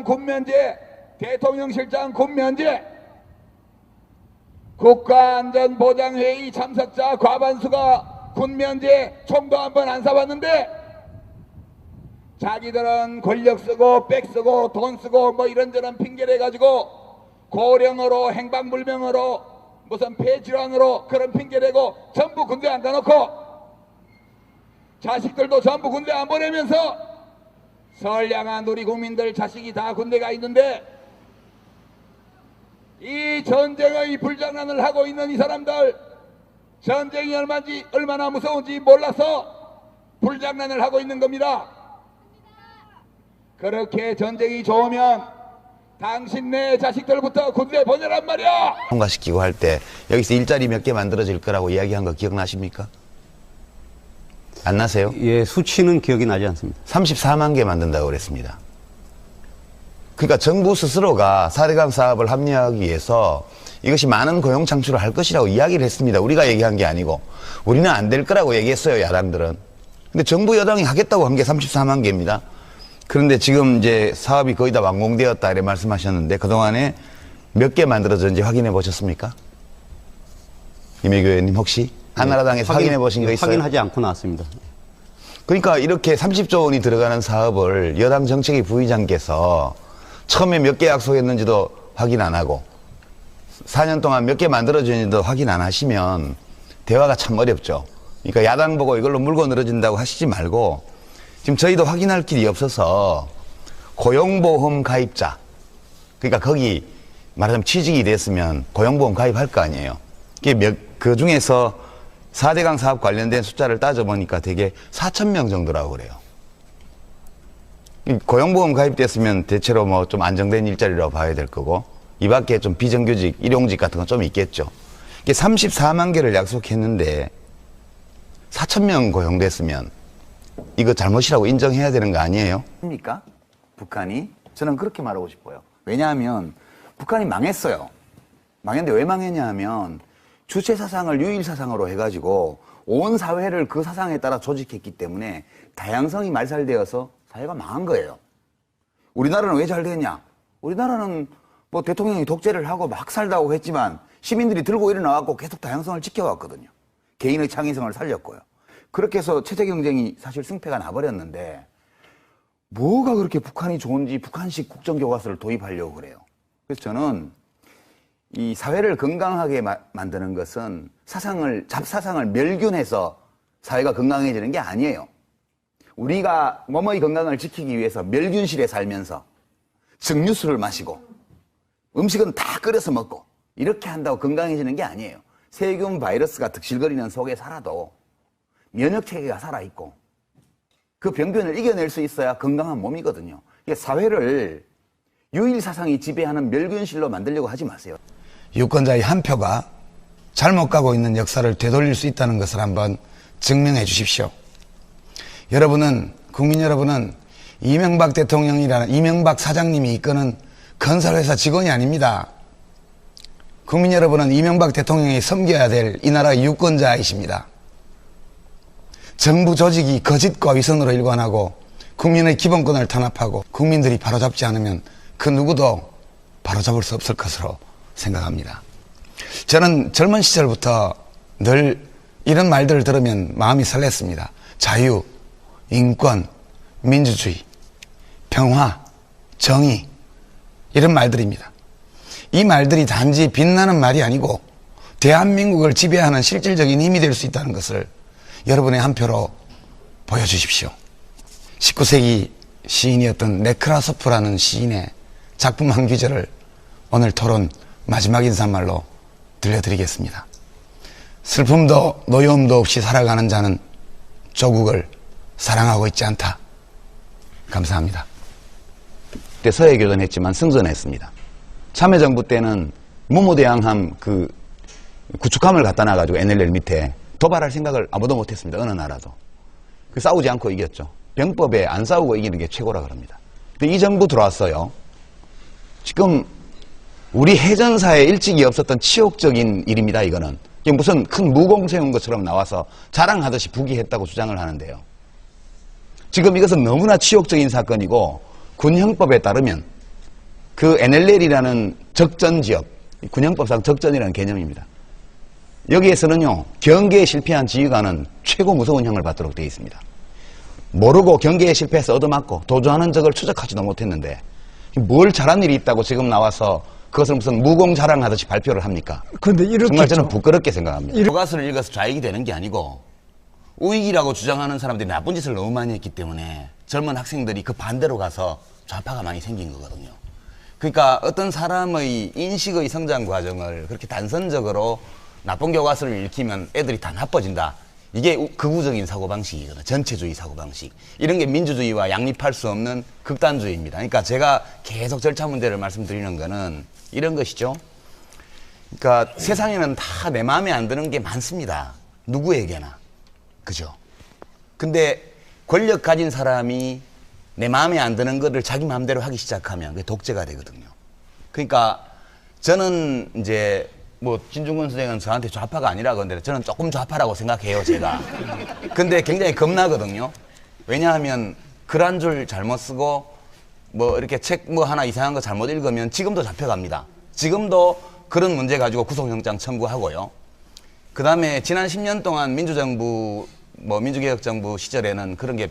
국방장 군면제, 대통령실장 군면제, 국가안전보장회의 참석자 과반수가 군면제, 총도 한 번 안 쏴봤는데 자기들은 권력 쓰고 백 쓰고 돈 쓰고 뭐 이런저런 핑계를 가지고 고령으로 행방불명으로 무슨 폐질환으로 그런 핑계대고 전부 군대 안 가놓고 자식들도 전부 군대 안 보내면서 선량한 우리 국민들 자식이 다 군대 가 있는데 이 전쟁의 불장난을 하고 있는 이 사람들, 전쟁이 얼마나 무서운지 몰라서 불장난을 하고 있는 겁니다. 그렇게 전쟁이 좋으면 당신네 자식들부터 군대 보내란 말이야. 통과시키고 할 때 여기서 일자리 몇 개 만들어질 거라고 이야기한 거 기억나십니까? 안 나세요? 예, 수치는 기억이 나지 않습니다. 34만 개 만든다고 그랬습니다. 그러니까 정부 스스로가 4대강 사업을 합리화하기 위해서 이것이 많은 고용 창출을 할 것이라고 이야기를 했습니다. 우리가 얘기한 게 아니고 우리는 안 될 거라고 얘기했어요, 야당들은. 근데 정부 여당이 하겠다고 한 게 34만 개입니다. 그런데 지금 이제 사업이 거의 다 완공되었다 이렇게 말씀하셨는데 그동안에 몇 개 만들어졌는지 확인해 보셨습니까? 이매규 의원님 혹시 한나라당에서 확인해 보신 거 있어요? 확인하지 않고 나왔습니다. 그러니까 이렇게 30조 원이 들어가는 사업을 여당 정책위 부의장께서 처음에 몇 개 약속했는지도 확인 안 하고 4년 동안 몇 개 만들어졌는지도 확인 안 하시면 대화가 참 어렵죠. 그러니까 야당 보고 이걸로 물고 늘어진다고 하시지 말고 지금 저희도 확인할 길이 없어서 고용보험 가입자, 그러니까 거기 말하자면 취직이 됐으면 고용보험 가입할 거 아니에요. 그 중에서 4대강 사업 관련된 숫자를 따져보니까 되게 4,000명 정도라고 그래요. 고용보험 가입됐으면 대체로 뭐 좀 안정된 일자리라고 봐야 될 거고 이 밖에 좀 비정규직, 일용직 같은 건 좀 있겠죠. 이게 34만 개를 약속했는데 4,000명 고용됐으면 이거 잘못이라고 인정해야 되는 거 아니에요? 입니까? 북한이? 저는 그렇게 말하고 싶어요. 왜냐하면 북한이 망했어요. 망했는데 왜 망했냐 하면 주체 사상을 유일 사상으로 해가지고 온 사회를 그 사상에 따라 조직했기 때문에 다양성이 말살되어서 사회가 망한 거예요. 우리나라는 왜 잘 됐냐? 우리나라는 뭐 대통령이 독재를 하고 막 살다고 했지만 시민들이 들고 일어나갖고 계속 다양성을 지켜왔거든요. 개인의 창의성을 살렸고요. 그렇게 해서 체제 경쟁이 사실 승패가 나버렸는데 뭐가 그렇게 북한이 좋은지 북한식 국정교과서를 도입하려고 그래요. 그래서 저는 이 사회를 건강하게 만드는 것은 잡사상을 멸균해서 사회가 건강해지는 게 아니에요. 우리가 몸의 건강을 지키기 위해서 멸균실에 살면서 증류수를 마시고 음식은 다 끓여서 먹고 이렇게 한다고 건강해지는 게 아니에요. 세균 바이러스가 득실거리는 속에 살아도 면역체계가 살아있고 그 병균을 이겨낼 수 있어야 건강한 몸이거든요. 사회를 유일사상이 지배하는 멸균실로 만들려고 하지 마세요. 유권자의 한 표가 잘못 가고 있는 역사를 되돌릴 수 있다는 것을 한번 증명해 주십시오. 국민 여러분은 이명박 대통령이라는 이명박 사장님이 이끄는 건설회사 직원이 아닙니다. 국민 여러분은 이명박 대통령이 섬겨야 될 이 나라의 유권자이십니다. 정부 조직이 거짓과 위선으로 일관하고 국민의 기본권을 탄압하고 국민들이 바로잡지 않으면 그 누구도 바로잡을 수 없을 것으로 생각합니다. 저는 젊은 시절부터 늘 이런 말들을 들으면 마음이 설렜습니다. 자유, 인권, 민주주의, 평화, 정의 이런 말들입니다. 이 말들이 단지 빛나는 말이 아니고 대한민국을 지배하는 실질적인 힘이 될 수 있다는 것을 여러분의 한 표로 보여주십시오. 19세기 시인이었던 네크라소프라는 시인의 작품 한 구절을 오늘 토론 마지막 인사말로 들려드리겠습니다. 슬픔도 노여움도 없이 살아가는 자는 조국을 사랑하고 있지 않다. 감사합니다. 그때 서해교전했지만 승전했습니다. 참여정부 때는 무무대항함 그 구축함을 갖다 놔가지고 NLL 밑에 도발할 생각을 아무도 못했습니다. 어느 나라도. 싸우지 않고 이겼죠. 병법에 안 싸우고 이기는 게 최고라 그럽니다. 근데 이 정부 들어왔어요. 지금 우리 해전사에 일찍이 없었던 치욕적인 일입니다. 이거는 무슨 큰 무공 세운 것처럼 나와서 자랑하듯이 부기했다고 주장을 하는데요. 지금 이것은 너무나 치욕적인 사건이고 군형법에 따르면 그 NLL이라는 적전지역, 군형법상 적전이라는 개념입니다. 여기에서는요, 경계에 실패한 지휘관은 최고 무서운 형을 받도록 되어 있습니다. 모르고 경계에 실패해서 얻어맞고 도주하는 적을 추적하지도 못했는데 뭘 잘한 일이 있다고 지금 나와서 그것을 무슨 무공자랑하듯이 발표를 합니까? 근데 이렇게 정말 저는 부끄럽게 생각합니다. 교과서를 읽어서 좌익이 되는 게 아니고 우익이라고 주장하는 사람들이 나쁜 짓을 너무 많이 했기 때문에 젊은 학생들이 그 반대로 가서 좌파가 많이 생긴 거거든요. 그러니까 어떤 사람의 인식의 성장 과정을 그렇게 단선적으로 나쁜 교과서를 읽히면 애들이 다 나빠진다. 이게 극우적인 사고방식이거든요. 전체주의 사고방식. 이런 게 민주주의와 양립할 수 없는 극단주의입니다. 그러니까 제가 계속 절차 문제를 말씀드리는 거는 이런 것이죠. 그러니까 세상에는 다 내 마음에 안 드는 게 많습니다. 누구에게나. 그죠? 근데 권력 가진 사람이 내 마음에 안 드는 거를 자기 마음대로 하기 시작하면 그게 독재가 되거든요. 그러니까 저는 이제 뭐 진중권 선생은 저한테 좌파가 아니라고 하는데 저는 조금 좌파라고 생각해요, 제가. 근데 굉장히 겁나거든요. 왜냐하면 글 한 줄 잘못 쓰고 뭐 이렇게 책 뭐 하나 이상한 거 잘못 읽으면 지금도 잡혀갑니다. 지금도 그런 문제 가지고 구속영장 청구하고요. 그 다음에 지난 10년 동안 민주정부, 뭐 민주개혁정부 시절에는 그런 게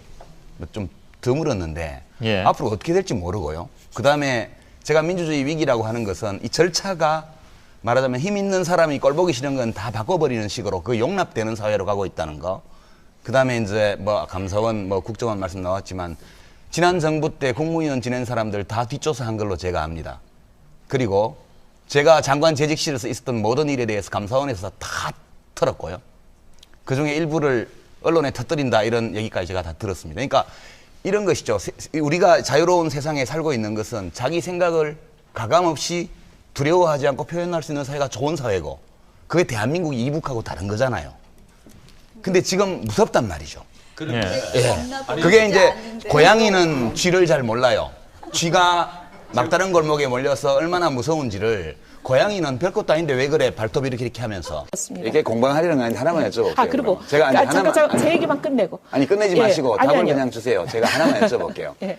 좀 드물었는데 예. 앞으로 어떻게 될지 모르고요. 그 다음에 제가 민주주의 위기라고 하는 것은 이 절차가 말하자면 힘 있는 사람이 꼴보기 싫은 건 다 바꿔버리는 식으로 그 용납되는 사회로 가고 있다는 거. 그 다음에 이제 뭐 감사원, 뭐 국정원 말씀 나왔지만 지난 정부 때 국무위원 지낸 사람들 다 뒷조사 한 걸로 제가 압니다. 그리고 제가 장관 재직실에서 있었던 모든 일에 대해서 감사원에서 다 털었고요. 그 중에 일부를 언론에 터뜨린다 이런 얘기까지 제가 다 들었습니다. 그러니까 이런 것이죠. 우리가 자유로운 세상에 살고 있는 것은 자기 생각을 가감없이 두려워하지 않고 표현할 수 있는 사회가 좋은 사회고 그게 대한민국이 이북하고 다른 거잖아요. 근데 지금 무섭단 말이죠. 예. 그게 이제 고양이는 쥐를 잘 몰라요. 쥐가 막다른 골목에 몰려서 얼마나 무서운지를 고양이는 별것도 아닌데 왜 그래 발톱 이렇게 하면서 맞습니다. 이게 공방하려는 거 아닌데 하나만 여쭤볼게요. 아, 그리고 그러면. 제가 이제 하나만 잠깐 제 얘기만 끝내고. 아니 끝내지 예. 마시고 아니, 답을 아니요. 그냥 주세요. 제가 하나만 여쭤볼게요. 예.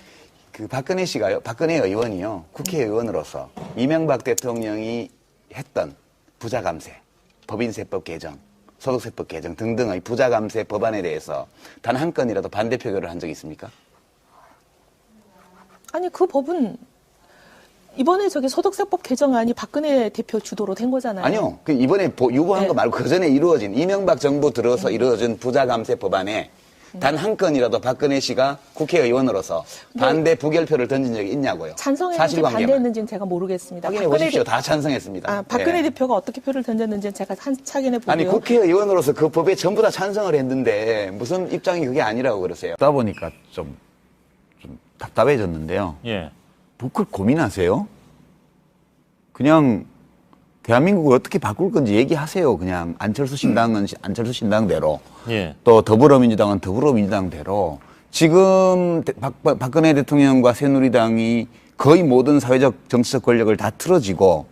그 박근혜 씨가요, 박근혜 의원이요, 국회의원으로서 이명박 대통령이 했던 부자감세, 법인세법 개정, 소득세법 개정 등등의 부자감세 법안에 대해서 단 한 건이라도 반대 표결을 한 적이 있습니까? 아니 그 법은 이번에 저기 소득세법 개정안이 박근혜 대표 주도로 된 거잖아요. 아니요. 그 이번에 유보한 네. 거 말고 그 전에 이루어진 이명박 정부 들어서 이루어진 부자감세 법안에 단 한 건이라도 박근혜 씨가 국회의원으로서 반대 부결표를 던진 적이 있냐고요. 찬성했는지 사실관계만. 반대했는지는 제가 모르겠습니다. 확인해 보십시오. 다 찬성했습니다. 박근혜 예. 대표가 어떻게 표를 던졌는지는 제가 확인해 보고요. 아니 국회의원으로서 그 법에 전부 다 찬성을 했는데 무슨 입장이 그게 아니라고 그러세요? 그러다 보니까 좀 답답해졌는데요. 예. 그걸 고민하세요? 그냥 대한민국을 어떻게 바꿀 건지 얘기하세요. 그냥 안철수 신당은 안철수 신당대로 예. 또 더불어민주당은 더불어민주당대로 지금 박근혜 대통령과 새누리당이 거의 모든 사회적 정치적 권력을 다 틀어지고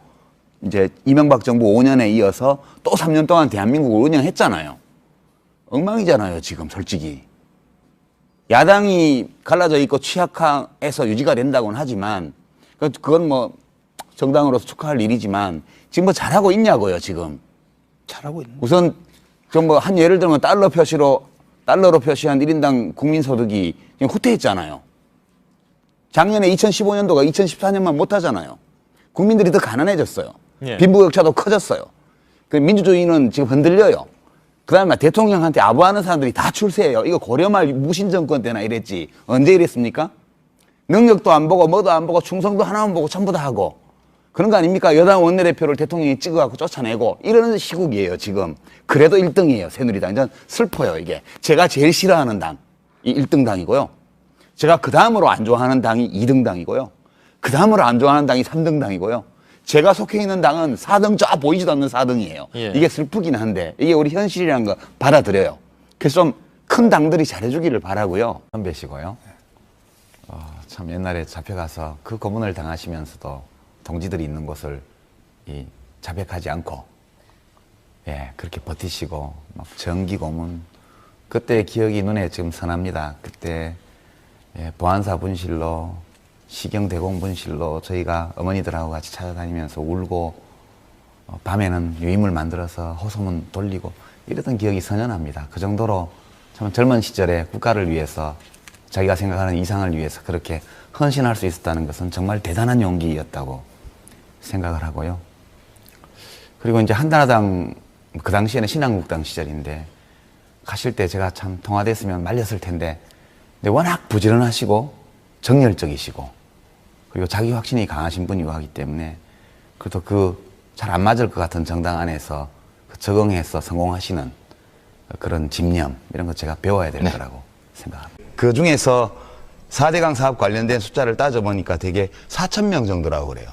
이제 이명박 정부 5년에 이어서 또 3년 동안 대한민국을 운영했잖아요. 엉망이잖아요, 지금 솔직히. 야당이 갈라져 있고 취약해서 유지가 된다고는 하지만 그건 뭐 정당으로서 축하할 일이지만 지금 뭐 잘하고 있냐고요, 지금. 잘하고 있는. 우선 좀 뭐 한 예를 들면 달러로 표시한 1인당 국민소득이 지금 후퇴했잖아요. 작년에 2015년도가 2014년만 못하잖아요. 국민들이 더 가난해졌어요. 예. 빈부격차도 커졌어요. 그 민주주의는 지금 흔들려요. 그 다음에 대통령한테 아부하는 사람들이 다 출세해요. 이거 고려말 무신정권 때나 이랬지. 언제 이랬습니까? 능력도 안 보고 뭐도 안 보고 충성도 하나만 보고 전부 다 하고. 그런 거 아닙니까? 여당 원내대표를 대통령이 찍어갖고 쫓아내고 이러는 시국이에요, 지금. 그래도 1등이에요, 새누리당. 전 슬퍼요, 이게. 제가 제일 싫어하는 당이 1등 당이고요. 제가 그 다음으로 안 좋아하는 당이 2등 당이고요. 그 다음으로 안 좋아하는 당이 3등 당이고요. 제가 속해 있는 당은 4등 저 보이지도 않는 4등이에요. 예. 이게 슬프긴 한데 이게 우리 현실이라는 거 받아들여요. 그래서 좀 큰 당들이 잘해주기를 바라고요. 선배시고요. 참 옛날에 잡혀가서 그 고문을 당하시면서도 동지들이 있는 곳을 자백하지 않고 그렇게 버티시고 막 정기 고문 그때 기억이 눈에 지금 선합니다. 그때 보안사 분실로 시경대공분실로 저희가 어머니들하고 같이 찾아다니면서 울고 밤에는 유임을 만들어서 호소문 돌리고 이랬던 기억이 선연합니다. 그 정도로 참 젊은 시절에 국가를 위해서 자기가 생각하는 이상을 위해서 그렇게 헌신할 수 있었다는 것은 정말 대단한 용기였다고 생각을 하고요. 그리고 이제 한나라당 그 당시에는 신한국당 시절인데 가실 때 제가 참 통화됐으면 말렸을 텐데 근데 워낙 부지런하시고 정열적이시고 그리고 자기 확신이 강하신 분이고 하기 때문에 그래도 그 잘 안 맞을 것 같은 정당 안에서 적응해서 성공하시는 그런 집념 이런 거 제가 배워야 될 거라고 생각합니다. 그 중에서 4대강 사업 관련된 숫자를 따져보니까 되게 4,000명 정도라고 그래요.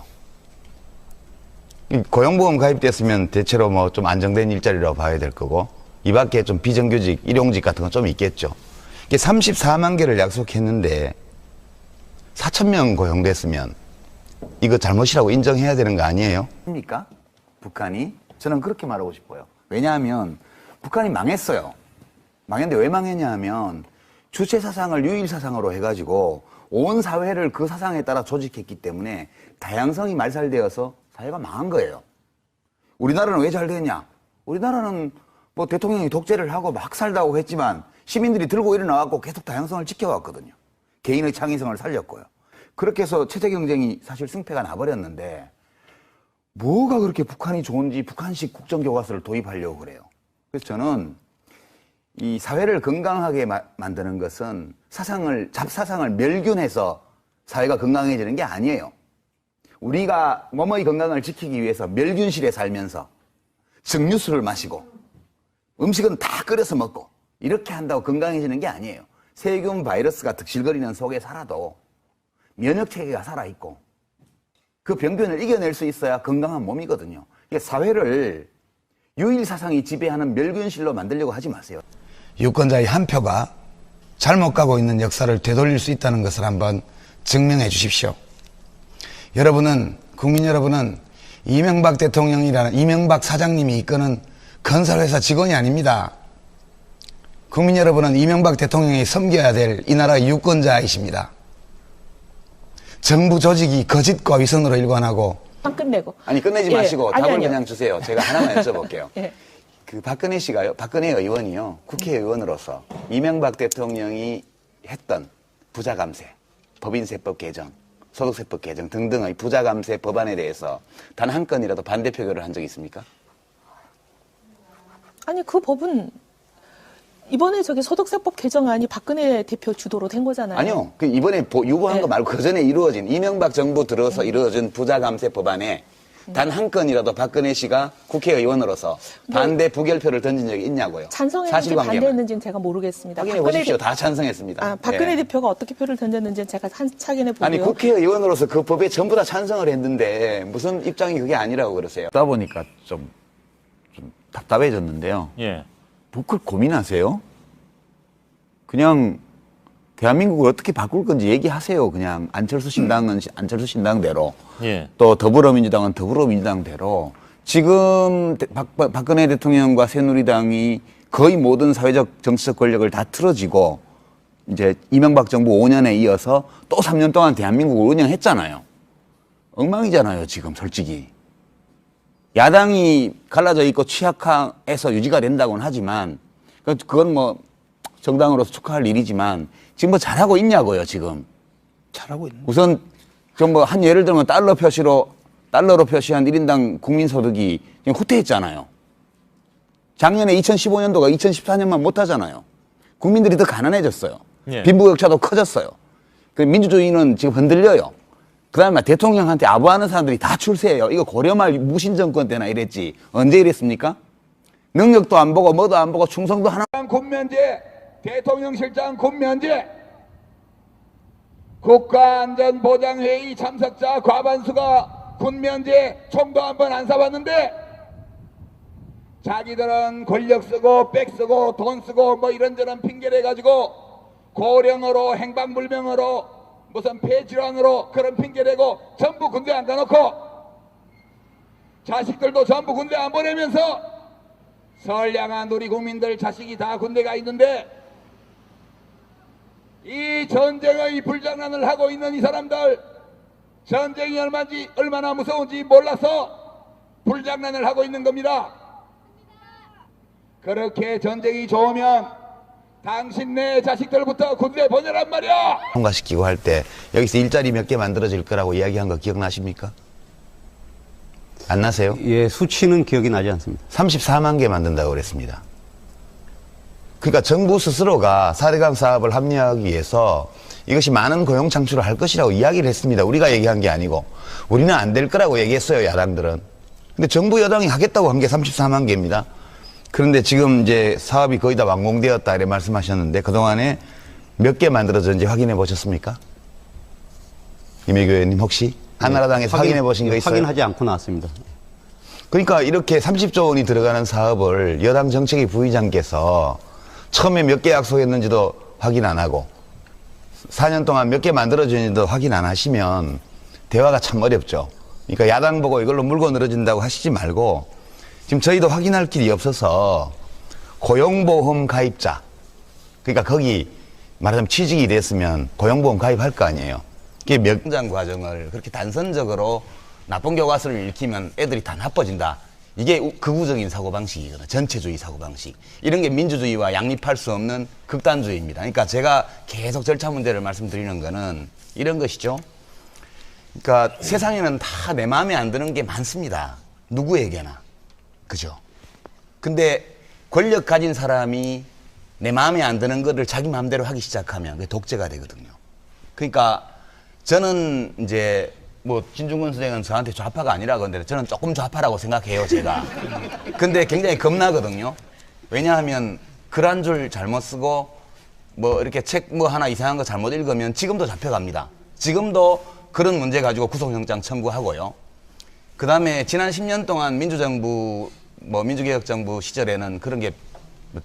이 고용보험 가입됐으면 대체로 뭐 좀 안정된 일자리라고 봐야 될 거고 이 밖에 좀 비정규직, 일용직 같은 건 좀 있겠죠. 이게 34만 개를 약속했는데 4,000명 고용됐으면 이거 잘못이라고 인정해야 되는 거 아니에요? 입니까? 북한이? 저는 그렇게 말하고 싶어요. 왜냐하면 북한이 망했어요. 망했는데 왜 망했냐 하면 주체 사상을 유일 사상으로 해가지고 온 사회를 그 사상에 따라 조직했기 때문에 다양성이 말살되어서 사회가 망한 거예요. 우리나라는 왜 잘 됐냐? 우리나라는 뭐 대통령이 독재를 하고 막 살다고 했지만 시민들이 들고 일어나갖고 계속 다양성을 지켜왔거든요. 개인의 창의성을 살렸고요. 그렇게 해서 체제 경쟁이 사실 승패가 나버렸는데 뭐가 그렇게 북한이 좋은지 북한식 국정교과서를 도입하려고 그래요. 그래서 저는 이 사회를 건강하게 만드는 것은 잡사상을 멸균해서 사회가 건강해지는 게 아니에요. 우리가 몸의 건강을 지키기 위해서 멸균실에 살면서 증류수를 마시고 음식은 다 끓여서 먹고 이렇게 한다고 건강해지는 게 아니에요. 세균 바이러스가 득실거리는 속에 살아도 면역체계가 살아있고 그 병균을 이겨낼 수 있어야 건강한 몸이거든요. 이게 사회를 유일사상이 지배하는 멸균실로 만들려고 하지 마세요. 유권자의 한 표가 잘못 가고 있는 역사를 되돌릴 수 있다는 것을 한번 증명해 주십시오. 국민 여러분은 이명박 대통령이라는 이명박 사장님이 이끄는 건설회사 직원이 아닙니다. 국민 여러분은 이명박 대통령이 섬겨야 될 이 나라의 유권자이십니다. 정부 조직이 거짓과 위선으로 일관하고 끝내고. 아니 끝내지 마시고 아니, 답을 아니요. 그냥 주세요. 제가 하나만 여쭤볼게요. 예. 그 박근혜 의원이요. 국회의원으로서 이명박 대통령이 했던 부자 감세, 법인세법 개정, 소득세법 개정 등등의 부자 감세 법안에 대해서 단 한 건이라도 반대 표결을 한 적이 있습니까? 아니 그 법은 이번에 저기 소득세법 개정안이 박근혜 대표 주도로 된 거잖아요. 아니요. 그 이번에 유보한 네. 거 말고 그 전에 이루어진 이명박 정부 들어서 이루어진 부자 감세 법안에 단 한 건이라도 박근혜 씨가 국회의원으로서 반대 부결표를 던진 적이 있냐고요. 찬성했는지 사실관계만. 반대했는지는 제가 모르겠습니다. 확인해 보십시오. 다 찬성했습니다. 박근혜 예. 대표가 어떻게 표를 던졌는지는 제가 확인해 보고요. 아니 국회의원으로서 그 법에 전부 다 찬성을 했는데 무슨 입장이 그게 아니라고 그러세요? 그러다 보니까 좀 답답해졌는데요. 예. 뭐 그걸 고민하세요? 그냥 대한민국을 어떻게 바꿀 건지 얘기하세요. 그냥 안철수 신당은 안철수 신당대로 예. 또 더불어민주당은 더불어민주당대로 지금 박근혜 대통령과 새누리당이 거의 모든 사회적 정치적 권력을 다 틀어지고 이제 이명박 정부 5년에 이어서 또 3년 동안 대한민국을 운영했잖아요. 엉망이잖아요, 지금 솔직히. 야당이 갈라져 있고 취약해서 유지가 된다고는 하지만 그건 뭐 정당으로서 축하할 일이지만 지금 뭐 잘하고 있냐고요, 지금. 잘하고 있는. 우선 좀 뭐 한 예를 들면 달러로 표시한 1인당 국민소득이 지금 후퇴했잖아요. 작년에 2015년도가 2014년만 못하잖아요. 국민들이 더 가난해졌어요. 예. 빈부격차도 커졌어요. 그 민주주의는 지금 흔들려요. 그 다음에 대통령한테 아부하는 사람들이 다 출세해요. 이거 고려말 무신정권 때나 이랬지. 언제 이랬습니까? 능력도 안 보고 뭐도 안 보고 충성도 하나. 군면제, 대통령실장 군면제, 국가안전보장회의 참석자 과반수가 군면제 총도 한 번 안 쏴봤는데 자기들은 권력 쓰고 백 쓰고 돈 쓰고 뭐 이런저런 핑계를 가지고 고령으로 행방불명으로 무슨 폐질환으로 그런 핑계대고 전부 군대 안 가놓고 자식들도 전부 군대 안 보내면서 선량한 우리 국민들 자식이 다 군대 가 있는데 이 전쟁의 불장난을 하고 있는 이 사람들, 전쟁이 얼마나 무서운지 몰라서 불장난을 하고 있는 겁니다. 그렇게 전쟁이 좋으면 당신네 자식들부터 군대 보내란 말이야. 통과시키고 할 때 여기서 일자리 몇 개 만들어질 거라고 이야기한 거 기억나십니까? 안 나세요? 예, 수치는 기억이 나지 않습니다. 34만 개 만든다고 그랬습니다. 그러니까 정부 스스로가 4대강 사업을 합리화하기 위해서 이것이 많은 고용 창출을 할 것이라고 이야기를 했습니다. 우리가 얘기한 게 아니고. 우리는 안 될 거라고 얘기했어요, 야당들은. 근데 정부 여당이 하겠다고 한 게 34만 개입니다. 그런데 지금 이제 사업이 거의 다 완공되었다 이렇게 말씀하셨는데 그동안에 몇 개 만들어졌는지 확인해 보셨습니까? 이매교 의원님 혹시 한나라당에서 확인해 보신 거 있어요? 확인하지 않고 나왔습니다. 그러니까 이렇게 30조 원이 들어가는 사업을 여당 정책위 부의장께서 처음에 몇 개 약속했는지도 확인 안 하고 4년 동안 몇 개 만들어졌는지도 확인 안 하시면 대화가 참 어렵죠. 그러니까 야당 보고 이걸로 물고 늘어진다고 하시지 말고 지금 저희도 확인할 길이 없어서 고용보험 가입자, 그러니까 거기 말하자면 취직이 됐으면 고용보험 가입할 거 아니에요. 그게 명장 과정을 그렇게 단선적으로 나쁜 교과서를 읽히면 애들이 다 나빠진다. 이게 극우적인 사고방식이거든요. 전체주의 사고방식. 이런 게 민주주의와 양립할 수 없는 극단주의입니다. 그러니까 제가 계속 절차 문제를 말씀드리는 거는 이런 것이죠. 그러니까 세상에는 다 내 마음에 안 드는 게 많습니다. 누구에게나. 그죠? 근데 권력 가진 사람이 내 마음에 안 드는 거를 자기 마음대로 하기 시작하면 그게 독재가 되거든요. 그러니까 저는 이제 뭐 진중권 선생은 저한테 좌파가 아니라고 하는데 저는 조금 좌파라고 생각해요, 제가. 근데 굉장히 겁나거든요. 왜냐하면 글 한 줄 잘못 쓰고 뭐 이렇게 책 뭐 하나 이상한 거 잘못 읽으면 지금도 잡혀갑니다. 지금도 그런 문제 가지고 구속영장 청구하고요. 그 다음에 지난 10년 동안 민주정부, 뭐 민주개혁정부 시절에는 그런 게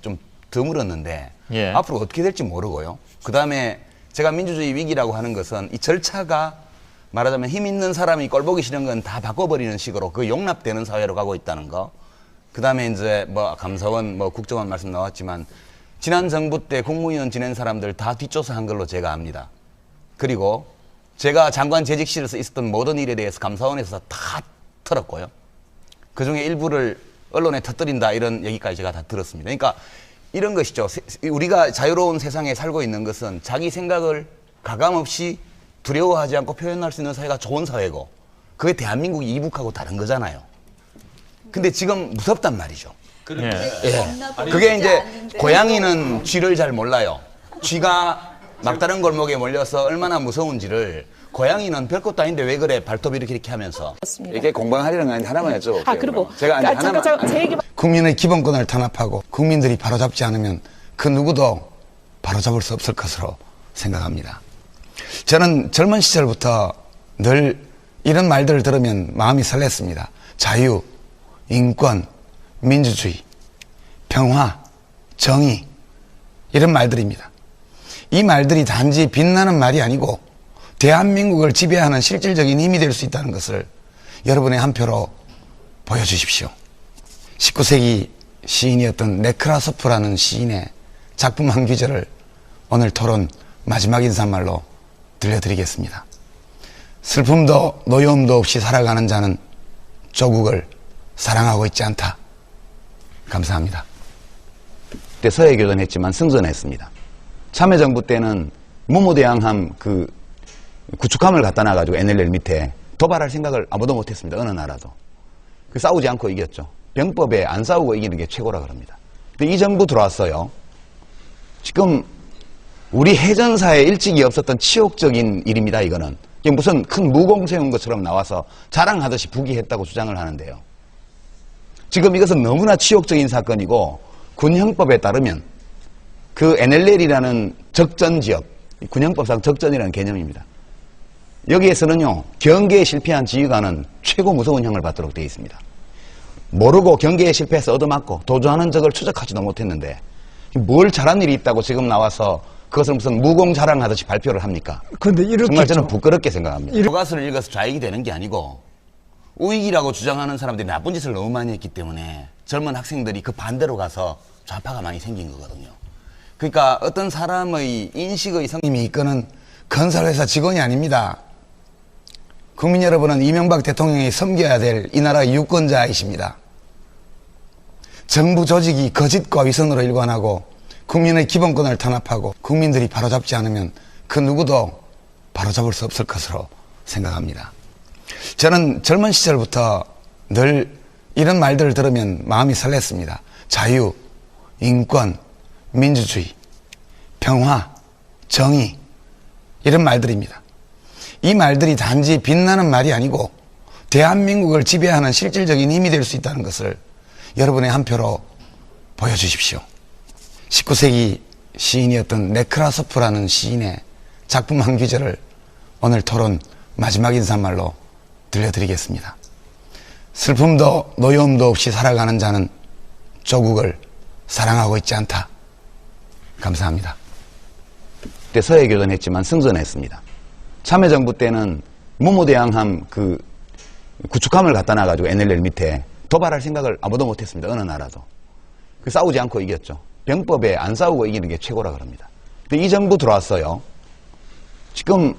좀 드물었는데 예. 앞으로 어떻게 될지 모르고요. 그 다음에 제가 민주주의 위기라고 하는 것은 이 절차가 말하자면 힘 있는 사람이 꼴보기 싫은 건 다 바꿔버리는 식으로 그 용납되는 사회로 가고 있다는 거. 그 다음에 이제 뭐 감사원, 뭐 국정원 말씀 나왔지만 지난 정부 때 국무위원 지낸 사람들 다 뒷조사한 걸로 제가 압니다. 그리고 제가 장관 재직실에서 있었던 모든 일에 대해서 감사원에서 다 털었고요. 그 중에 일부를 언론에 터뜨린다 이런 얘기까지 제가 다 들었습니다. 그러니까 이런 것이죠. 우리가 자유로운 세상에 살고 있는 것은 자기 생각을 가감없이 두려워하지 않고 표현할 수 있는 사회가 좋은 사회고 그게 대한민국이 이북하고 다른 거잖아요. 근데 지금 무섭단 말이죠. 예. 예. 그게 이제 고양이는 쥐를 잘 몰라요. 쥐가 막다른 골목에 몰려서 얼마나 무서운지를 고양이는 별것도 아닌데 왜 그래 발톱 이렇게 하면서. 맞습니다. 이게 공방하려는 거 아닌데 하나만 여쭤볼게요. 그리고 제가 이제 하나만. 잠깐 제 얘기 국민의 기본권을 탄압하고 국민들이 바로잡지 않으면 그 누구도 바로잡을 수 없을 것으로 생각합니다. 저는 젊은 시절부터 늘 이런 말들을 들으면 마음이 설렜습니다. 자유, 인권, 민주주의, 평화, 정의 이런 말들입니다. 이 말들이 단지 빛나는 말이 아니고 대한민국을 지배하는 실질적인 힘이 될 수 있다는 것을 여러분의 한 표로 보여주십시오. 19세기 시인이었던 네크라소프라는 시인의 작품 한 귀절을 오늘 토론 마지막 인사말로 들려드리겠습니다. 슬픔도 노여움도 없이 살아가는 자는 조국을 사랑하고 있지 않다. 감사합니다. 그때 서해교전했지만 승전했습니다. 참여정부 때는 무무대항함 그 구축함을 갖다 놔가지고 NLL 밑에 도발할 생각을 아무도 못했습니다. 어느 나라도. 싸우지 않고 이겼죠. 병법에 안 싸우고 이기는 게 최고라 그럽니다. 근데 이 정부 들어왔어요. 지금 우리 해전사에 일찍이 없었던 치욕적인 일입니다. 이거는. 이게 무슨 큰 무공 세운 것처럼 나와서 자랑하듯이 부기했다고 주장을 하는데요. 지금 이것은 너무나 치욕적인 사건이고 군형법에 따르면 그 NLL이라는 적전지역, 군형법상 적전이라는 개념입니다. 여기에서는요, 경계에 실패한 지휘관은 최고 무서운 형을 받도록 되어 있습니다. 모르고 경계에 실패해서 얻어맞고 도주하는 적을 추적하지도 못했는데 뭘 잘한 일이 있다고 지금 나와서 그것을 무슨 무공 자랑하듯이 발표를 합니까? 근데 이렇게 정말 저는 부끄럽게 생각합니다. 교과서를 읽어서 좌익이 되는 게 아니고 우익이라고 주장하는 사람들이 나쁜 짓을 너무 많이 했기 때문에 젊은 학생들이 그 반대로 가서 좌파가 많이 생긴 거거든요. 그러니까 어떤 사람의 인식의 님이 이끄는 건설회사 직원이 아닙니다. 국민 여러분은 이명박 대통령이 섬겨야 될 이 나라의 유권자이십니다. 정부 조직이 거짓과 위선으로 일관하고 국민의 기본권을 탄압하고 국민들이 바로잡지 않으면 그 누구도 바로잡을 수 없을 것으로 생각합니다. 저는 젊은 시절부터 늘 이런 말들을 들으면 마음이 설렜습니다. 자유, 인권, 민주주의, 평화, 정의 이런 말들입니다. 이 말들이 단지 빛나는 말이 아니고 대한민국을 지배하는 실질적인 힘이 될 수 있다는 것을 여러분의 한 표로 보여주십시오. 19세기 시인이었던 네크라소프라는 시인의 작품 한 구절을 오늘 토론 마지막 인사말로 들려드리겠습니다. 슬픔도 노여움도 없이 살아가는 자는 조국을 사랑하고 있지 않다. 감사합니다. 그때 서해교전했지만 승전했습니다. 참여정부 때는 무무대항함 그 구축함을 갖다 놔가지고 NLL 밑에 도발할 생각을 아무도 못했습니다. 어느 나라도. 싸우지 않고 이겼죠. 병법에 안 싸우고 이기는 게 최고라 그럽니다. 근데 이 정부 들어왔어요. 지금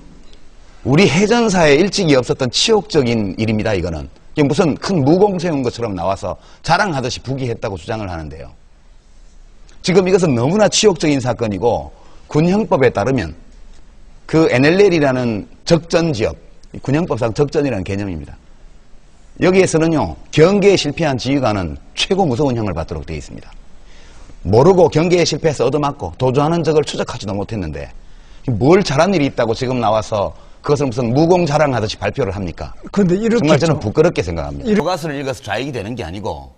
우리 해전사에 일찍이 없었던 치욕적인 일입니다. 이거는 이게 무슨 큰 무공 세운 것처럼 나와서 자랑하듯이 부기했다고 주장을 하는데요. 지금 이것은 너무나 치욕적인 사건이고 군형법에 따르면 그 NLL이라는 적전지역, 군형법상 적전이라는 개념입니다. 여기에서는요, 경계에 실패한 지휘관은 최고 무서운 형을 받도록 되어 있습니다. 모르고 경계에 실패해서 얻어맞고 도주하는 적을 추적하지도 못했는데 뭘 잘한 일이 있다고 지금 나와서 그것을 무슨 무공 자랑하듯이 발표를 합니까? 근데 이렇게 정말 저는 부끄럽게 생각합니다. 교과서를 읽어서 좌익이 되는 게 아니고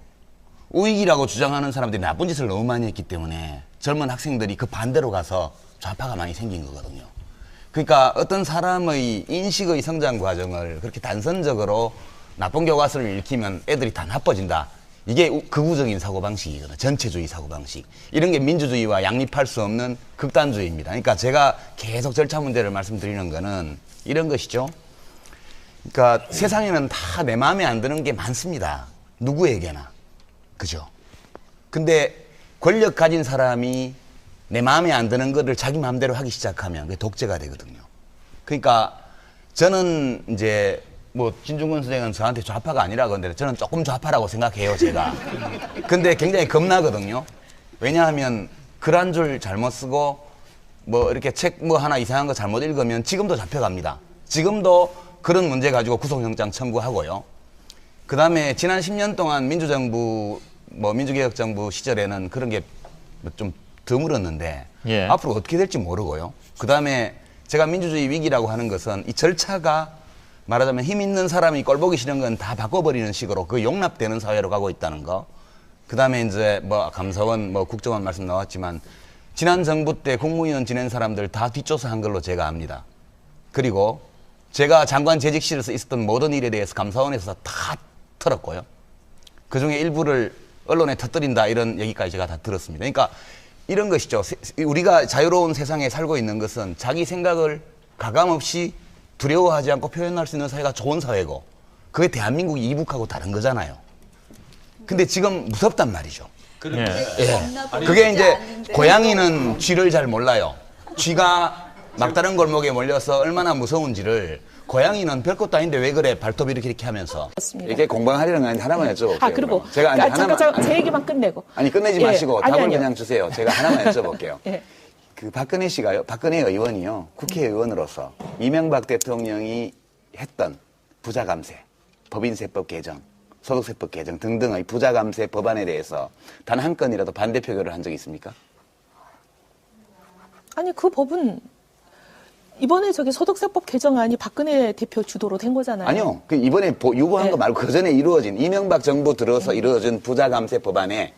우익이라고 주장하는 사람들이 나쁜 짓을 너무 많이 했기 때문에 젊은 학생들이 그 반대로 가서 좌파가 많이 생긴 거거든요. 그러니까 어떤 사람의 인식의 성장 과정을 그렇게 단선적으로 나쁜 교과서를 읽히면 애들이 다 나빠진다. 이게 극우적인 사고방식이거든요. 전체주의 사고방식. 이런 게 민주주의와 양립할 수 없는 극단주의입니다. 그러니까 제가 계속 절차 문제를 말씀드리는 거는 이런 것이죠. 그러니까 세상에는 다 내 마음에 안 드는 게 많습니다. 누구에게나. 그죠? 근데 권력 가진 사람이 내 마음에 안 드는 거를 자기 마음대로 하기 시작하면 그게 독재가 되거든요. 그러니까 저는 이제 뭐 진중권 선생은 저한테 좌파가 아니라고 하는데 저는 조금 좌파라고 생각해요, 제가. 근데 굉장히 겁나거든요. 왜냐하면 글 한 줄 잘못 쓰고 뭐 이렇게 책 뭐 하나 이상한 거 잘못 읽으면 지금도 잡혀갑니다. 지금도 그런 문제 가지고 구속영장 청구하고요. 그 다음에 지난 10년 동안 민주정부 뭐 민주개혁정부 시절에는 그런 게 좀 드물었는데 예. 앞으로 어떻게 될지 모르고요. 그 다음에 제가 민주주의 위기라고 하는 것은 이 절차가 말하자면 힘 있는 사람이 꼴보기 싫은 건 다 바꿔버리는 식으로 그 용납되는 사회로 가고 있다는 거. 그 다음에 이제 뭐 감사원, 뭐 국정원 말씀 나왔지만 지난 정부 때 국무위원 지낸 사람들 다 뒷조사 한 걸로 제가 압니다. 그리고 제가 장관 재직실에서 있었던 모든 일에 대해서 감사원에서 다 털었고요. 그 중에 일부를 언론에 터뜨린다 이런 얘기까지 제가 다 들었습니다. 그러니까 이런 것이죠. 우리가 자유로운 세상에 살고 있는 것은 자기 생각을 가감없이 두려워하지 않고 표현할 수 있는 사회가 좋은 사회고 그게 대한민국이 이북하고 다른 거잖아요. 근데 지금 무섭단 말이죠. 예. 그게 이제 고양이는 쥐를 잘 몰라요. 쥐가 막다른 골목에 몰려서 얼마나 무서운지를 고양이는 별것도 아닌데 왜 그래 발톱 이렇게 하면서. 맞습니다. 이게 공방하려는 거 아닌데 하나만 여쭤볼게요. 아, 그리고 제가 이제 잠깐 제 얘기만 끝내고. 아니 끝내지 예, 마시고 아니, 답을 아니요. 그냥 주세요. 제가 하나만 여쭤볼게요. 예. 그 박근혜 씨가요, 박근혜 의원이요, 국회의원으로서 이명박 대통령이 했던 부자감세, 법인세법 개정, 소득세법 개정 등등의 부자감세 법안에 대해서 단 한 건이라도 반대 표결을 한 적이 있습니까? 아니 그 법은 이번에 저기 소득세법 개정안이 박근혜 대표 주도로 된 거잖아요. 아니요. 그 이번에 유보한 네. 거 말고 그 전에 이루어진 이명박 정부 들어서 이루어진 부자감세 법안에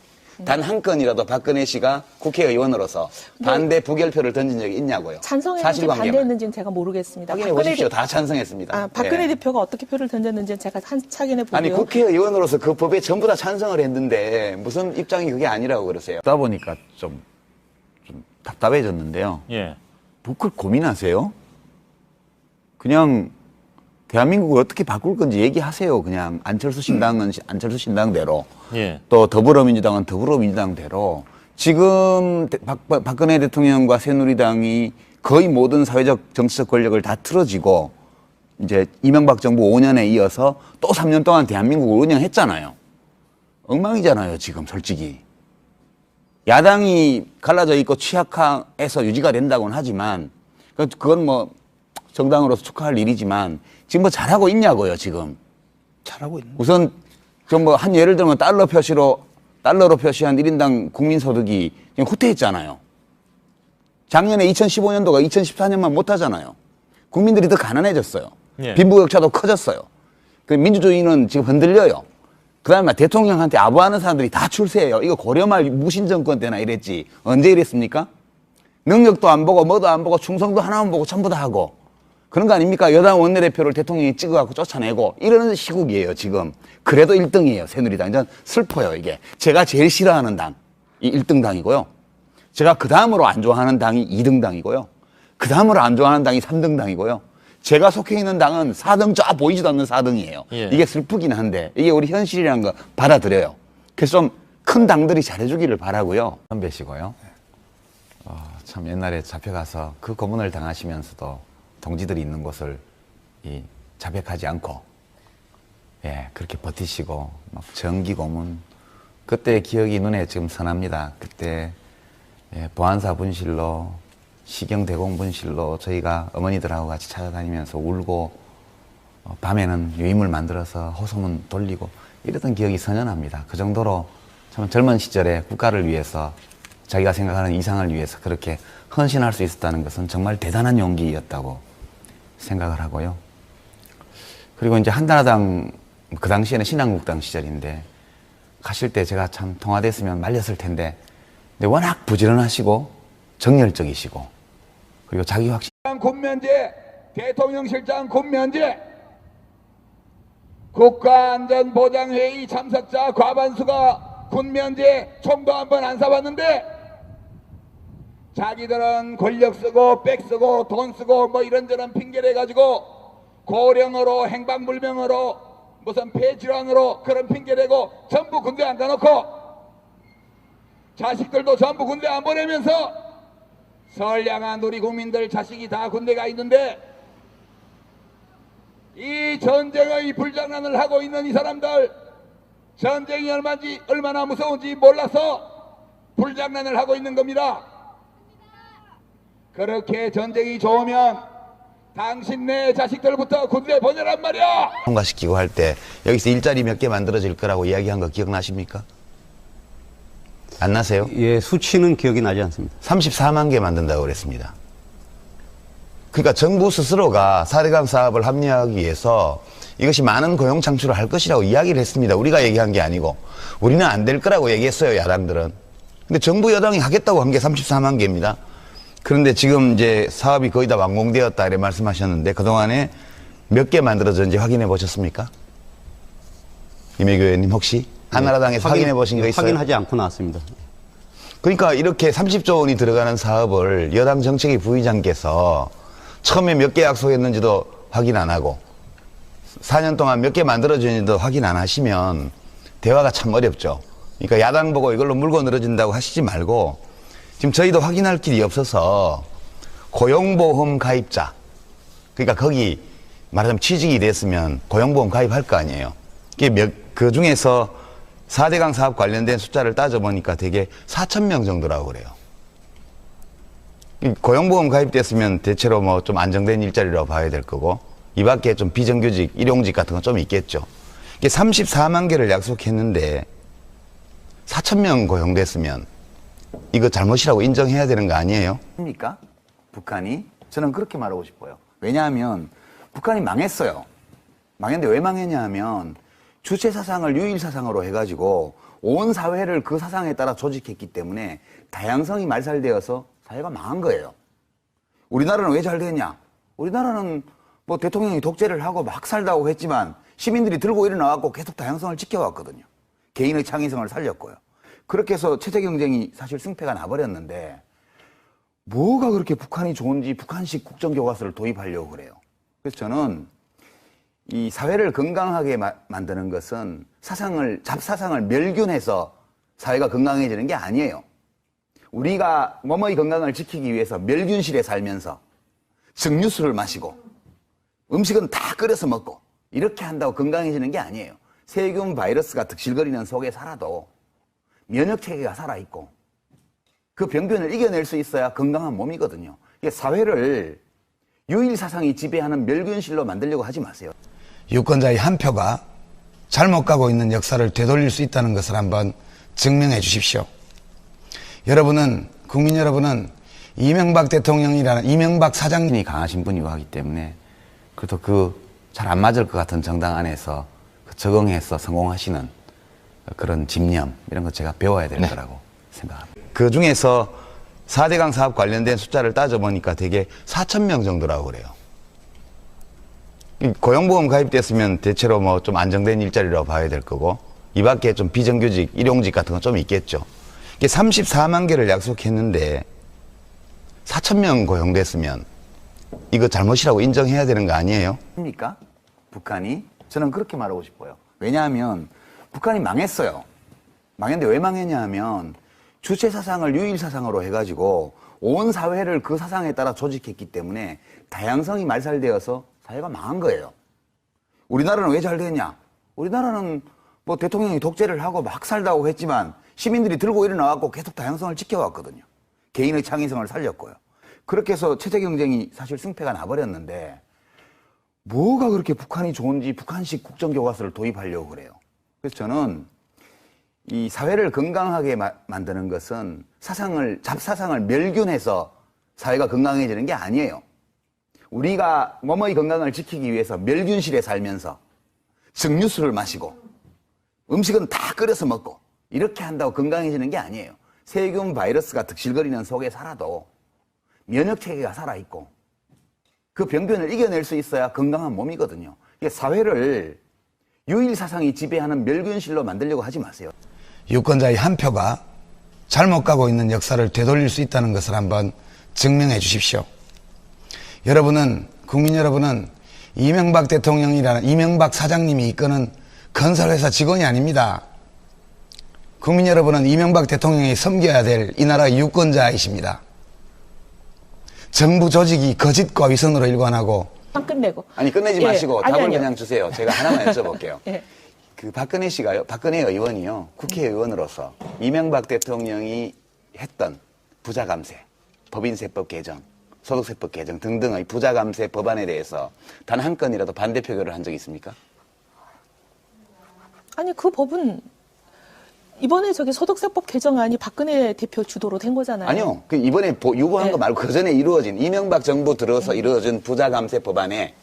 단 한 건이라도 박근혜 씨가 국회의원으로서 반대 부결표를 던진 적이 있냐고요. 찬성했는지 사실관계만. 반대했는지는 제가 모르겠습니다. 확인해 보십시오. 다 찬성했습니다. 박근혜 예. 대표가 어떻게 표를 던졌는지는 제가 확인해 보고요. 아니 국회의원으로서 그 법에 전부 다 찬성을 했는데 무슨 입장이 그게 아니라고 그러세요? 그러다 보니까 좀 답답해졌는데요. 예. 그걸 고민하세요? 그냥 대한민국을 어떻게 바꿀 건지 얘기하세요. 그냥 안철수 신당은 안철수 신당대로 예. 또 더불어민주당은 더불어민주당대로 지금 박근혜 대통령과 새누리당이 거의 모든 사회적 정치적 권력을 다 틀어지고 이제 이명박 정부 5년에 이어서 또 3년 동안 대한민국을 운영했잖아요. 엉망이잖아요, 지금 솔직히. 야당이 갈라져 있고 취약해서 유지가 된다고는 하지만 그건 뭐 정당으로서 축하할 일이지만 지금 뭐 잘하고 있냐고요, 지금. 잘하고 있는. 우선 좀 뭐 한 예를 들면 달러로 표시한 1인당 국민소득이 지금 후퇴했잖아요. 작년에 2015년도가 2014년만 못하잖아요. 국민들이 더 가난해졌어요. 예. 빈부격차도 커졌어요. 그 민주주의는 지금 흔들려요. 그 다음에 대통령한테 아부하는 사람들이 다 출세해요. 이거 고려말 무신정권 때나 이랬지. 언제 이랬습니까? 능력도 안 보고 뭐도 안 보고 충성도 하나만 보고 전부 다 하고. 그런 거 아닙니까? 여당 원내대표를 대통령이 찍어갖고 쫓아내고 이러는 시국이에요, 지금. 그래도 1등이에요, 새누리당. 전 슬퍼요, 이게. 제가 제일 싫어하는 당이 1등 당이고요. 제가 그 다음으로 안 좋아하는 당이 2등 당이고요. 그 다음으로 안 좋아하는 당이 3등 당이고요. 제가 속해 있는 당은 4등 저 보이지도 않는 4등이에요. 예. 이게 슬프긴 한데 이게 우리 현실이라는 거 받아들여요. 그래서 좀 큰 당들이 잘해주기를 바라고요. 선배시고요. 참 옛날에 잡혀가서 그 고문을 당하시면서도 동지들이 있는 곳을 자백하지 않고 그렇게 버티시고 막 정기 고문 그때 기억이 눈에 지금 선합니다. 그때 보안사 분실로 시경대공 분실로 저희가 어머니들하고 같이 찾아다니면서 울고 밤에는 유임을 만들어서 호소문 돌리고 이랬던 기억이 선연합니다. 그 정도로 참 젊은 시절에 국가를 위해서 자기가 생각하는 이상을 위해서 그렇게 헌신할 수 있었다는 것은 정말 대단한 용기였다고 생각을 하고요. 그리고 이제 한나라당 그 당시에는 신한국당 시절인데 가실 때 제가 참 통화됐으면 말렸을 텐데 근데 워낙 부지런하시고 정열적이시고 그리고 자기 확신 군면제, 대통령실장 군면제, 국가안전보장회의 참석자 과반수가 군면제 총도 한 번 안 쏴봤는데 자기들은 권력 쓰고 백 쓰고 돈 쓰고 뭐 이런저런 핑계를 가지고 고령으로 행방불명으로 무슨 폐질환으로 그런 핑계대고 전부 군대 안 가놓고 자식들도 전부 군대 안 보내면서 선량한 우리 국민들 자식이 다 군대 가 있는데 이 전쟁의 불장난을 하고 있는 이 사람들 전쟁이 얼마나 무서운지 몰라서 불장난을 하고 있는 겁니다. 그렇게 전쟁이 좋으면 당신네 자식들부터 군대 보내란 말이야. 통과시키고 할 때 여기서 일자리 몇 개 만들어질 거라고 이야기한 거 기억나십니까? 안 나세요? 예, 수치는 기억이 나지 않습니다. 34만 개 만든다고 그랬습니다. 그러니까 정부 스스로가 4대강 사업을 합리화하기 위해서 이것이 많은 고용 창출을 할 것이라고 이야기를 했습니다. 우리가 얘기한 게 아니고 우리는 안 될 거라고 얘기했어요, 야당들은. 근데 정부 여당이 하겠다고 한 게 34만 개입니다. 그런데 지금 이제 사업이 거의 다 완공되었다 이렇게 말씀하셨는데 그동안에 몇 개 만들어졌는지 확인해 보셨습니까? 이매규 의원님 혹시 한나라당에서 확인해 보신 거 있어요? 확인하지 않고 나왔습니다. 그러니까 이렇게 30조 원이 들어가는 사업을 여당 정책위 부의장께서 처음에 몇 개 약속했는지도 확인 안 하고 4년 동안 몇 개 만들어졌는지도 확인 안 하시면 대화가 참 어렵죠. 그러니까 야당 보고 이걸로 물고 늘어진다고 하시지 말고 지금 저희도 확인할 길이 없어서 고용보험 가입자 그러니까 거기 말하자면 취직이 됐으면 고용보험 가입할 거 아니에요. 그 중에서 4대강 사업 관련된 숫자를 따져보니까 되게 4,000명 정도라고 그래요. 고용보험 가입됐으면 대체로 뭐 좀 안정된 일자리라고 봐야 될 거고 이 밖에 좀 비정규직, 일용직 같은 건 좀 있겠죠. 이게 34만 개를 약속했는데 4,000명 고용됐으면 이거 잘못이라고 인정해야 되는 거 아니에요? 입니까? 북한이? 저는 그렇게 말하고 싶어요. 왜냐하면 북한이 망했어요. 망했는데 왜 망했냐 하면 주체 사상을 유일 사상으로 해가지고 온 사회를 그 사상에 따라 조직했기 때문에 다양성이 말살되어서 사회가 망한 거예요. 우리나라는 왜 잘 됐냐? 우리나라는 뭐 대통령이 독재를 하고 막 살다고 했지만 시민들이 들고 일어나갖고 계속 다양성을 지켜왔거든요. 개인의 창의성을 살렸고요. 그렇게 해서 체제 경쟁이 사실 승패가 나버렸는데 뭐가 그렇게 북한이 좋은지 북한식 국정교과서를 도입하려고 그래요. 그래서 저는 이 사회를 건강하게 만드는 것은 잡사상을 멸균해서 사회가 건강해지는 게 아니에요. 우리가 몸의 건강을 지키기 위해서 멸균실에 살면서 증류수를 마시고 음식은 다 끓여서 먹고 이렇게 한다고 건강해지는 게 아니에요. 세균 바이러스가 득실거리는 속에 살아도 면역체계가 살아있고 그 병균을 이겨낼 수 있어야 건강한 몸이거든요. 이게 사회를 유일사상이 지배하는 멸균실로 만들려고 하지 마세요. 유권자의 한 표가 잘못 가고 있는 역사를 되돌릴 수 있다는 것을 한번 증명해 주십시오. 국민 여러분은 이명박 대통령이라는 이명박 사장님이 강하신 분이고 하기 때문에 그래도 잘 안 맞을 것 같은 정당 안에서 적응해서 성공하시는 그런 집념 이런 거 제가 배워야 될 거라고 생각합니다. 그 중에서 4대강 사업 관련된 숫자를 따져보니까 되게 4,000명 정도라고 그래요. 고용보험 가입됐으면 대체로 뭐 좀 안정된 일자리라고 봐야 될 거고 이 밖에 좀 비정규직, 일용직 같은 건 좀 있겠죠. 이게 34만 개를 약속했는데 4,000명 고용됐으면 이거 잘못이라고 인정해야 되는 거 아니에요? 입니까? 북한이? 저는 그렇게 말하고 싶어요. 왜냐하면 북한이 망했어요. 망했는데 왜 망했냐 하면 주체 사상을 유일 사상으로 해가지고 온 사회를 그 사상에 따라 조직했기 때문에 다양성이 말살되어서 사회가 망한 거예요. 우리나라는 왜 잘 됐냐? 우리나라는 뭐 대통령이 독재를 하고 막 살다고 했지만 시민들이 들고 일어나갖고 계속 다양성을 지켜왔거든요. 개인의 창의성을 살렸고요. 그렇게 해서 체제 경쟁이 사실 승패가 나버렸는데 뭐가 그렇게 북한이 좋은지 북한식 국정교과서를 도입하려고 그래요. 그래서 저는 이 사회를 건강하게 만드는 것은 잡사상을 멸균해서 사회가 건강해지는 게 아니에요. 우리가 몸의 건강을 지키기 위해서 멸균실에 살면서 증류수를 마시고 음식은 다 끓여서 먹고 이렇게 한다고 건강해지는 게 아니에요. 세균 바이러스가 득실거리는 속에 살아도 면역체계가 살아있고 그 병균을 이겨낼 수 있어야 건강한 몸이거든요. 이게 사회를 유일사상이 지배하는 멸균실로 만들려고 하지 마세요. 유권자의 한 표가 잘못 가고 있는 역사를 되돌릴 수 있다는 것을 한번 증명해 주십시오. 국민 여러분은 이명박 대통령이라는 이명박 사장님이 이끄는 건설회사 직원이 아닙니다. 국민 여러분은 이명박 대통령이 섬겨야 될 이 나라의 유권자이십니다. 정부 조직이 거짓과 위선으로 일관하고 끝내고. 아니 끝내지 마시고 아니, 답을 아니요. 그냥 주세요. 제가 하나만 여쭤볼게요. 예. 그 박근혜 의원이요. 국회의원으로서 이명박 대통령이 했던 부자감세, 법인세법 개정, 소득세법 개정 등등의 부자감세 법안에 대해서 단 한 건이라도 반대 표결을 한 적이 있습니까? 아니 그 법은 이번에 소득세법 개정안이 박근혜 대표 주도로 된 거잖아요. 아니요. 그 이번에 요구한 네. 거 말고 그 전에 이루어진 이명박 정부 들어서 이루어진 부자감세 법안에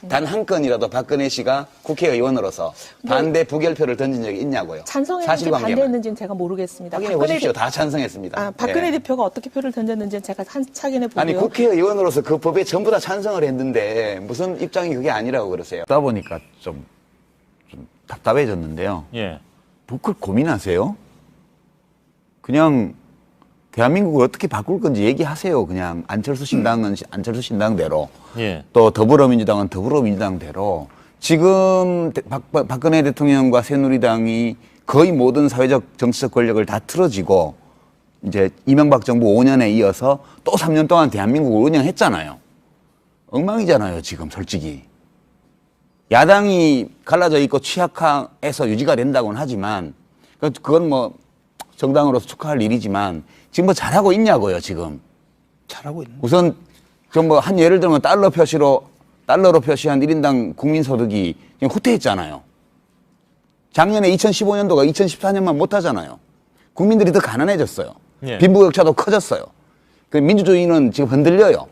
단 한 건이라도 박근혜 씨가 국회의원으로서 반대 부결표를 던진 적이 있냐고요. 찬성했는지 사실관계만. 반대했는지는 제가 모르겠습니다. 확인해 보십시오. 다 찬성했습니다. 박근혜 예. 대표가 어떻게 표를 던졌는지는 제가 확인해 보고요. 아니 국회의원으로서 그 법에 전부 다 찬성을 했는데 무슨 입장이 그게 아니라고 그러세요? 듣다 보니까 좀 답답해졌는데요. 예. 뭐 그걸 고민하세요? 그냥 대한민국을 어떻게 바꿀 건지 얘기하세요. 그냥 안철수 신당은 안철수 신당대로 예. 또 더불어민주당은 더불어민주당대로 지금 박근혜 대통령과 새누리당이 거의 모든 사회적 정치적 권력을 다 틀어지고 이제 이명박 정부 5년에 이어서 또 3년 동안 대한민국을 운영했잖아요. 엉망이잖아요, 지금 솔직히. 야당이 갈라져 있고 취약해서 유지가 된다고는 하지만 그건 뭐 정당으로서 축하할 일이지만 지금 뭐 잘하고 있냐고요, 지금. 잘하고 있는 우선 좀 뭐 한 예를 들면 달러로 표시한 1인당 국민소득이 지금 후퇴했잖아요. 작년에 2015년도가 2014년만 못하잖아요. 국민들이 더 가난해졌어요. 예. 빈부격차도 커졌어요. 그 민주주의는 지금 흔들려요.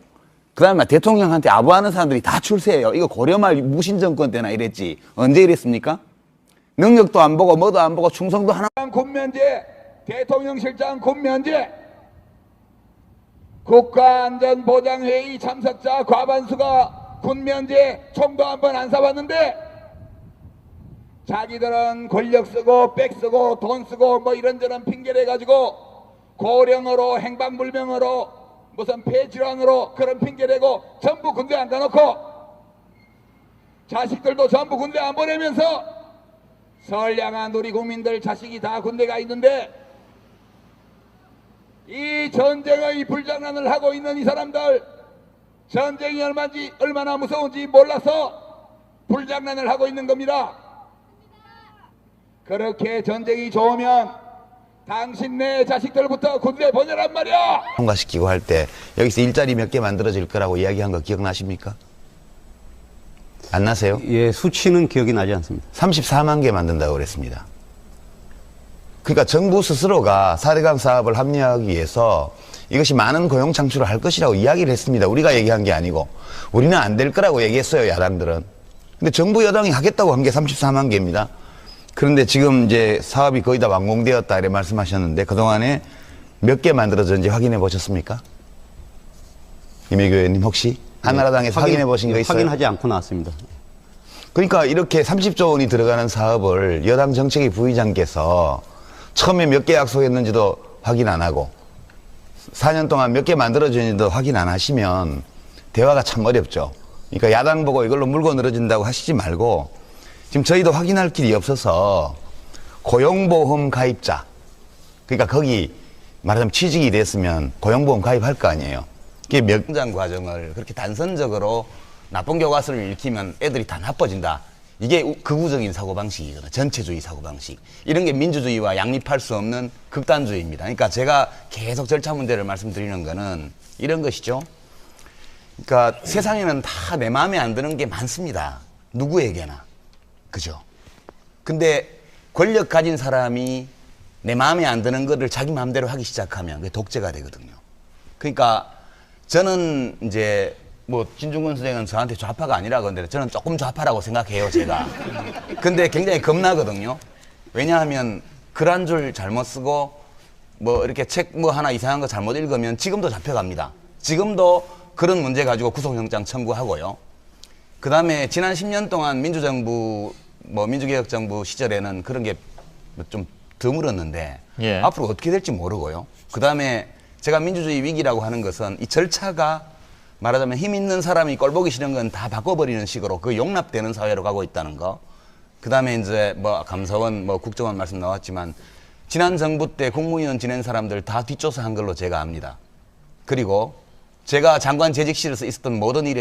그 다음에 대통령한테 아부하는 사람들이 다 출세해요. 이거 고려말 무신정권 때나 이랬지. 언제 이랬습니까? 능력도 안 보고 뭐도 안 보고 충성도 하나. 군면제, 대통령실장 군면제, 국가안전보장회의 참석자 과반수가 군면제 총도 한 번 안 쏴봤는데 자기들은 권력 쓰고 백 쓰고 돈 쓰고 뭐 이런저런 핑계를 가지고 고령으로 행방불명으로 무슨 폐질환으로 그런 핑계대고 전부 군대 안 가놓고 자식들도 전부 군대 안 보내면서 선량한 우리 국민들 자식이 다 군대 가 있는데 이 전쟁의 불장난을 하고 있는 이 사람들, 전쟁이 얼마나 무서운지 몰라서 불장난을 하고 있는 겁니다. 그렇게 전쟁이 좋으면 당신네 자식들부터 군대 보내란 말이야. 통과시키고 할 때 여기서 일자리 몇 개 만들어질 거라고 이야기한 거 기억나십니까? 안 나세요? 예, 수치는 기억이 나지 않습니다. 34만 개 만든다고 그랬습니다. 그러니까 정부 스스로가 4대강 사업을 합리화하기 위해서 이것이 많은 고용 창출을 할 것이라고 이야기를 했습니다. 우리가 얘기한 게 아니고. 우리는 안 될 거라고 얘기했어요, 야당들은. 근데 정부 여당이 하겠다고 한 게 34만 개입니다. 그런데 지금 이제 사업이 거의 다 완공되었다 이렇게 말씀하셨는데 그동안에 몇 개 만들어졌는지 확인해 보셨습니까? 이매교 의원님 혹시 한나라당에서 확인해 보신 거 있어요? 확인하지 않고 나왔습니다. 그러니까 이렇게 30조 원이 들어가는 사업을 여당 정책위 부의장께서 처음에 몇 개 약속했는지도 확인 안 하고 4년 동안 몇 개 만들어졌는지도 확인 안 하시면 대화가 참 어렵죠. 그러니까 야당 보고 이걸로 물고 늘어진다고 하시지 말고 지금 저희도 확인할 길이 없어서 고용보험 가입자, 그러니까 거기 말하자면 취직이 됐으면 고용보험 가입할 거 아니에요. 그게 명장 과정을 그렇게 단선적으로 나쁜 교과서를 읽히면 애들이 다 나빠진다. 이게 극우적인 사고방식이거든요. 전체주의 사고방식. 이런 게 민주주의와 양립할 수 없는 극단주의입니다. 그러니까 제가 계속 절차 문제를 말씀드리는 거는 이런 것이죠. 그러니까 세상에는 다 내 마음에 안 드는 게 많습니다. 누구에게나. 그죠? 근데 권력 가진 사람이 내 마음에 안 드는 거를 자기 마음대로 하기 시작하면 그게 독재가 되거든요. 그러니까 저는 이제 뭐 진중권 선생은 저한테 좌파가 아니라고 하는데 저는 조금 좌파라고 생각해요, 제가. 근데 굉장히 겁나거든요. 왜냐하면 글 한 줄 잘못 쓰고 뭐 이렇게 책 뭐 하나 이상한 거 잘못 읽으면 지금도 잡혀갑니다. 지금도 그런 문제 가지고 구속영장 청구하고요. 그 다음에 지난 10년 동안 민주정부, 뭐 민주개혁정부 시절에는 그런 게 좀 드물었는데 예. 앞으로 어떻게 될지 모르고요. 그 다음에 제가 민주주의 위기라고 하는 것은 이 절차가 말하자면 힘 있는 사람이 꼴보기 싫은 건 다 바꿔버리는 식으로 그 용납되는 사회로 가고 있다는 거. 그 다음에 이제 뭐 감사원, 뭐 국정원 말씀 나왔지만 지난 정부 때 국무위원 지낸 사람들 다 뒷조사한 걸로 제가 압니다. 그리고 제가 장관 재직실에서 있었던 모든 일에